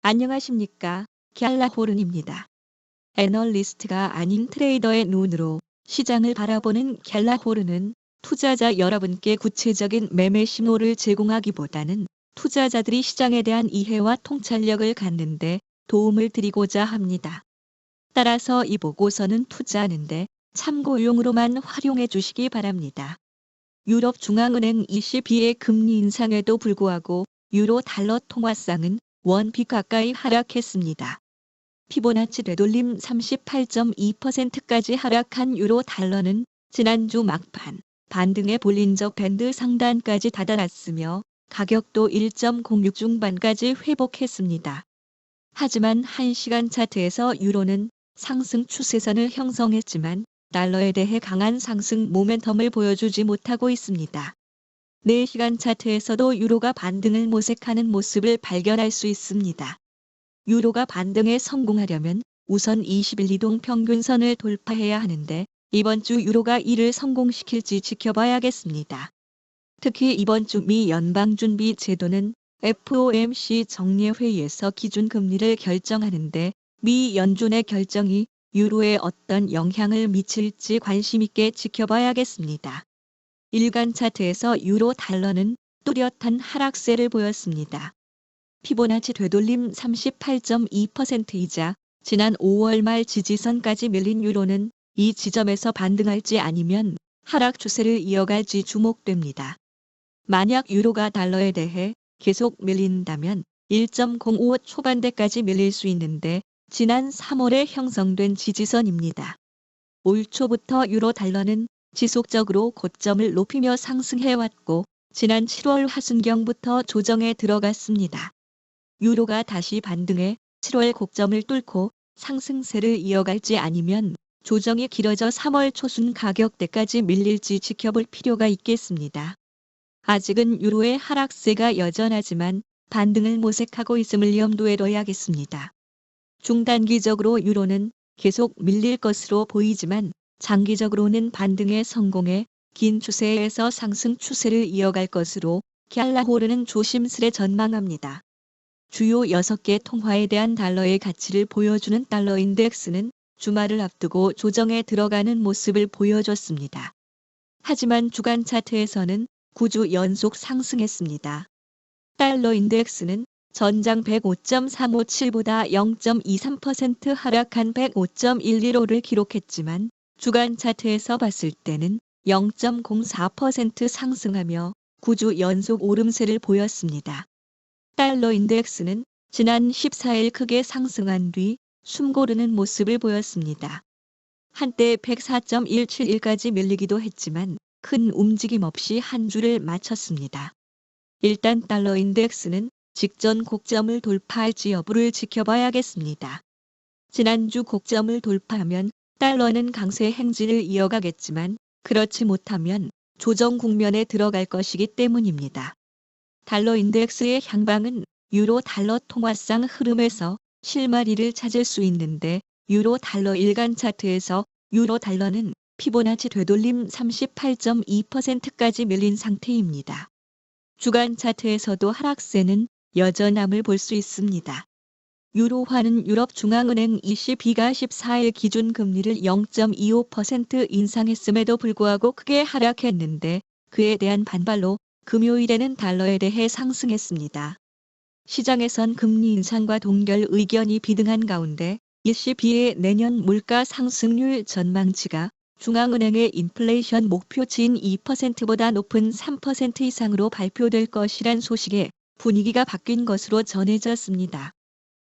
안녕하십니까. 갤라호른입니다. 애널리스트가 아닌 트레이더의 눈으로 시장을 바라보는 갤라호른은 투자자 여러분께 구체적인 매매 신호를 제공하기보다는 투자자들이 시장에 대한 이해와 통찰력을 갖는 데 도움을 드리고자 합니다. 따라서 이 보고서는 투자하는데 참고용으로만 활용해 주시기 바랍니다. 유럽중앙은행 ECB의 금리 인상에도 불구하고 유로 달러 통화상은 원피 가까이 하락했습니다. 피보나치 되돌림 38.2%까지 하락한 유로 달러는 지난주 막판 반등의 볼린저 밴드 상단까지 다다랐으며 가격도 1.06 중반까지 회복했습니다. 하지만 1시간 차트에서 유로는 상승 추세선을 형성했지만 달러에 대해 강한 상승 모멘텀을 보여주지 못하고 있습니다. 4시간 차트에서도 유로가 반등을 모색하는 모습을 발견할 수 있습니다. 유로가 반등에 성공하려면 우선 20일 이동 평균선을 돌파해야 하는데 이번 주 유로가 이를 성공시킬지 지켜봐야겠습니다. 특히 이번 주 미 연방준비제도는 FOMC 정례회의에서 기준금리를 결정하는데 미 연준의 결정이 유로에 어떤 영향을 미칠지 관심 있게 지켜봐야겠습니다. 일간 차트에서 유로 달러는 뚜렷한 하락세를 보였습니다. 피보나치 되돌림 38.2%이자 지난 5월 말 지지선까지 밀린 유로는 이 지점에서 반등할지 아니면 하락 추세를 이어갈지 주목됩니다. 만약 유로가 달러에 대해 계속 밀린다면 1.05 초반대까지 밀릴 수 있는데 지난 3월에 형성된 지지선입니다. 올 초부터 유로 달러는 지속적으로 고점을 높이며 상승해왔고 지난 7월 하순경부터 조정에 들어갔습니다. 유로가 다시 반등해 7월 고점을 뚫고 상승세를 이어갈지 아니면 조정이 길어져 3월 초순 가격대까지 밀릴지 지켜볼 필요가 있겠습니다. 아직은 유로의 하락세가 여전하지만 반등을 모색하고 있음을 염두에 둬야겠습니다. 중단기적으로 유로는 계속 밀릴 것으로 보이지만 장기적으로는 반등에 성공해 긴 추세에서 상승 추세를 이어갈 것으로 갤라호른은 조심스레 전망합니다. 주요 6개 통화에 대한 달러의 가치를 보여주는 달러 인덱스는 주말을 앞두고 조정에 들어가는 모습을 보여줬습니다. 하지만 주간 차트에서는 9주 연속 상승했습니다. 달러 인덱스는 전장 105.357보다 0.23% 하락한 105.115를 기록했지만 주간 차트에서 봤을 때는 0.04% 상승하며 9주 연속 오름세를 보였습니다. 달러 인덱스는 지난 14일 크게 상승한 뒤 숨고르는 모습을 보였습니다. 한때 104.171까지 밀리기도 했지만 큰 움직임 없이 한 주를 마쳤습니다. 일단 달러 인덱스는 직전 고점을 돌파할지 여부를 지켜봐야겠습니다. 지난주 고점을 돌파하면 달러는 강세 행진을 이어가겠지만 그렇지 못하면 조정 국면에 들어갈 것이기 때문입니다. 달러 인덱스의 향방은 유로 달러 통화상 흐름에서 실마리를 찾을 수 있는데 유로 달러 일간 차트에서 유로 달러는 피보나치 되돌림 38.2%까지 밀린 상태입니다. 주간 차트에서도 하락세는 여전함을 볼 수 있습니다. 유로화는 유럽중앙은행 ECB가 14일 기준금리를 0.25% 인상했음에도 불구하고 크게 하락했는데 그에 대한 반발로 금요일에는 달러에 대해 상승했습니다. 시장에선 금리 인상과 동결 의견이 비등한 가운데 ECB의 내년 물가 상승률 전망치가 중앙은행의 인플레이션 목표치인 2%보다 높은 3% 이상으로 발표될 것이란 소식에 분위기가 바뀐 것으로 전해졌습니다.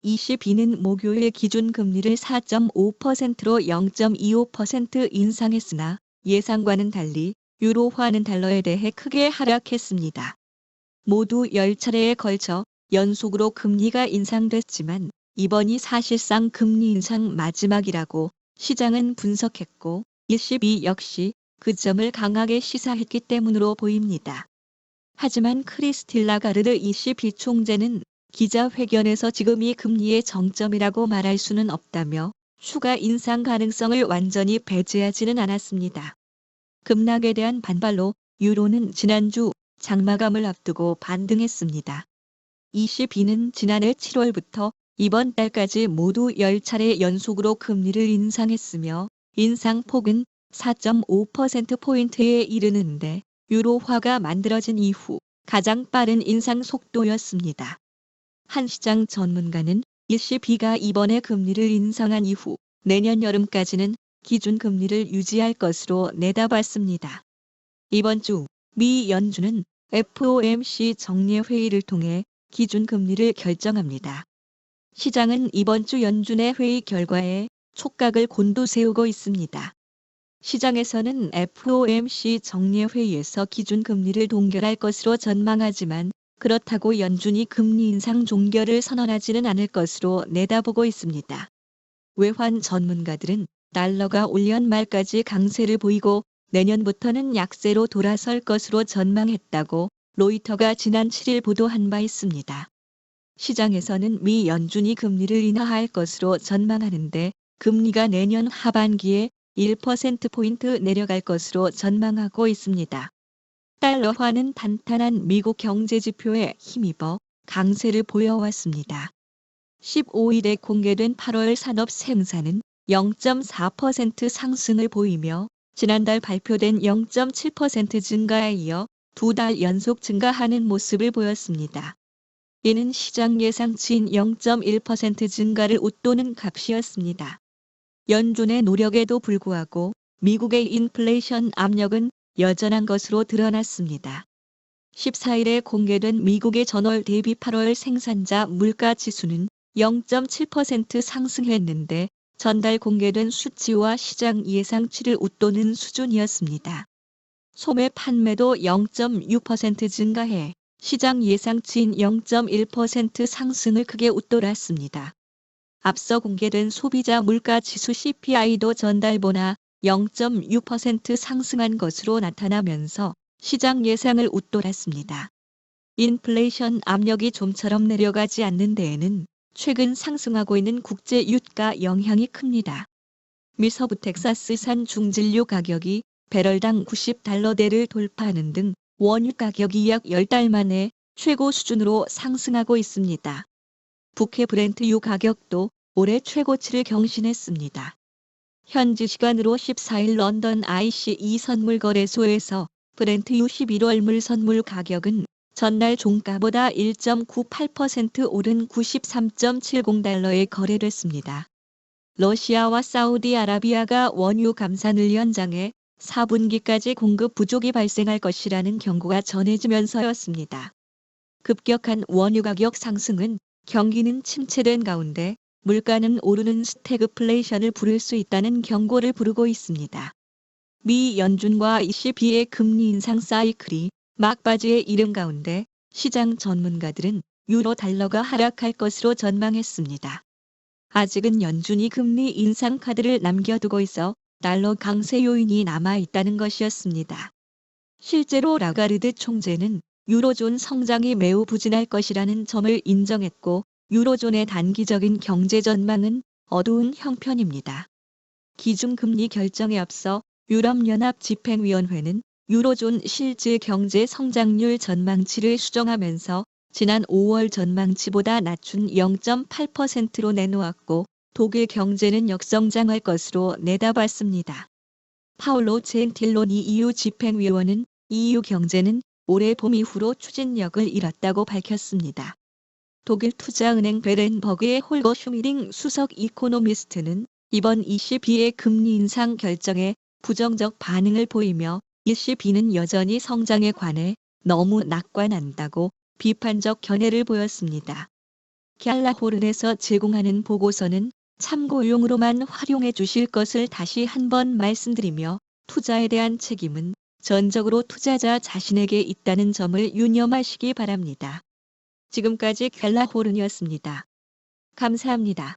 ECB는 목요일 기준금리를 4.5%로 0.25% 인상했으나 예상과는 달리 유로화는 달러에 대해 크게 하락했습니다. 모두 10차례에 걸쳐 연속으로 금리가 인상됐지만 이번이 사실상 금리 인상 마지막이라고 시장은 분석했고 ECB 역시 그 점을 강하게 시사했기 때문으로 보입니다. 하지만 크리스틸 라가르드 ECB 총재는 기자회견에서 지금이 금리의 정점이라고 말할 수는 없다며 추가 인상 가능성을 완전히 배제하지는 않았습니다. 급락에 대한 반발로 유로는 지난주 장마감을 앞두고 반등했습니다. ECB는 지난해 7월부터 이번 달까지 모두 10차례 연속으로 금리를 인상했으며 인상폭은 4.5%포인트에 이르는데 유로화가 만들어진 이후 가장 빠른 인상 속도였습니다. 한 시장 전문가는 ECB가 이번에 금리를 인상한 이후 내년 여름까지는 기준금리를 유지할 것으로 내다봤습니다. 이번 주 미 연준은 FOMC 정례회의를 통해 기준금리를 결정합니다. 시장은 이번 주 연준의 회의 결과에 촉각을 곤두세우고 있습니다. 시장에서는 FOMC 정례회의에서 기준금리를 동결할 것으로 전망하지만 그렇다고 연준이 금리 인상 종결을 선언하지는 않을 것으로 내다보고 있습니다. 외환 전문가들은 달러가 올 연말까지 강세를 보이고 내년부터는 약세로 돌아설 것으로 전망했다고 로이터가 지난 7일 보도한 바 있습니다. 시장에서는 미 연준이 금리를 인하할 것으로 전망하는데 금리가 내년 하반기에 1%포인트 내려갈 것으로 전망하고 있습니다. 달러화는 탄탄한 미국 경제 지표에 힘입어 강세를 보여왔습니다. 15일에 공개된 8월 산업 생산은 0.4% 상승을 보이며 지난달 발표된 0.7% 증가에 이어 두 달 연속 증가하는 모습을 보였습니다. 이는 시장 예상치인 0.1% 증가를 웃도는 값이었습니다. 연준의 노력에도 불구하고 미국의 인플레이션 압력은 여전한 것으로 드러났습니다. 14일에 공개된 미국의 전월 대비 8월 생산자 물가 지수는 0.7% 상승했는데 전달 공개된 수치와 시장 예상치를 웃도는 수준이었습니다. 소매 판매도 0.6% 증가해 시장 예상치인 0.1% 상승을 크게 웃돌았습니다. 앞서 공개된 소비자 물가 지수 CPI도 전달보다 0.6% 상승한 것으로 나타나면서 시장 예상을 웃돌았습니다. 인플레이션 압력이 좀처럼 내려가지 않는 데에는 최근 상승하고 있는 국제 유가 영향이 큽니다. 미 서부 텍사스산 중진료 가격이 배럴당 $90대를 돌파하는 등 원유 가격이 약 10달 만에 최고 수준으로 상승하고 있습니다. 북해 브렌트유 가격도 올해 최고치를 경신했습니다. 현지 시간으로 14일 런던 ICE 선물거래소에서 브렌트유 11월 물 선물 가격은 전날 종가보다 1.98% 오른 $93.70에 거래됐습니다. 러시아와 사우디아라비아가 원유 감산을 연장해 4분기까지 공급 부족이 발생할 것이라는 경고가 전해지면서였습니다. 급격한 원유 가격 상승은 경기는 침체된 가운데 물가는 오르는 스태그플레이션을 부를 수 있다는 경고를 부르고 있습니다. 미 연준과 ECB의 금리 인상 사이클이 막바지에 이른 가운데 시장 전문가들은 유로 달러가 하락할 것으로 전망했습니다. 아직은 연준이 금리 인상 카드를 남겨두고 있어 달러 강세 요인이 남아있다는 것이었습니다. 실제로 라가르드 총재는 유로존 성장이 매우 부진할 것이라는 점을 인정했고 유로존의 단기적인 경제 전망은 어두운 형편입니다. 기준금리 결정에 앞서 유럽연합 집행위원회는 유로존 실질 경제 성장률 전망치를 수정하면서 지난 5월 전망치보다 낮춘 0.8%로 내놓았고 독일 경제는 역성장할 것으로 내다봤습니다. 파울로 젠틸로니 EU 집행위원은 EU 경제는 올해 봄 이후로 추진력을 잃었다고 밝혔습니다. 독일 투자은행 베렌버그의 홀거 슈미링 수석 이코노미스트는 이번 ECB의 금리 인상 결정에 부정적 반응을 보이며 ECB는 여전히 성장에 관해 너무 낙관한다고 비판적 견해를 보였습니다. 갤라호른에서 제공하는 보고서는 참고용으로만 활용해 주실 것을 다시 한번 말씀드리며 투자에 대한 책임은 전적으로 투자자 자신에게 있다는 점을 유념하시기 바랍니다. 지금까지 갤라호른이었습니다. 감사합니다.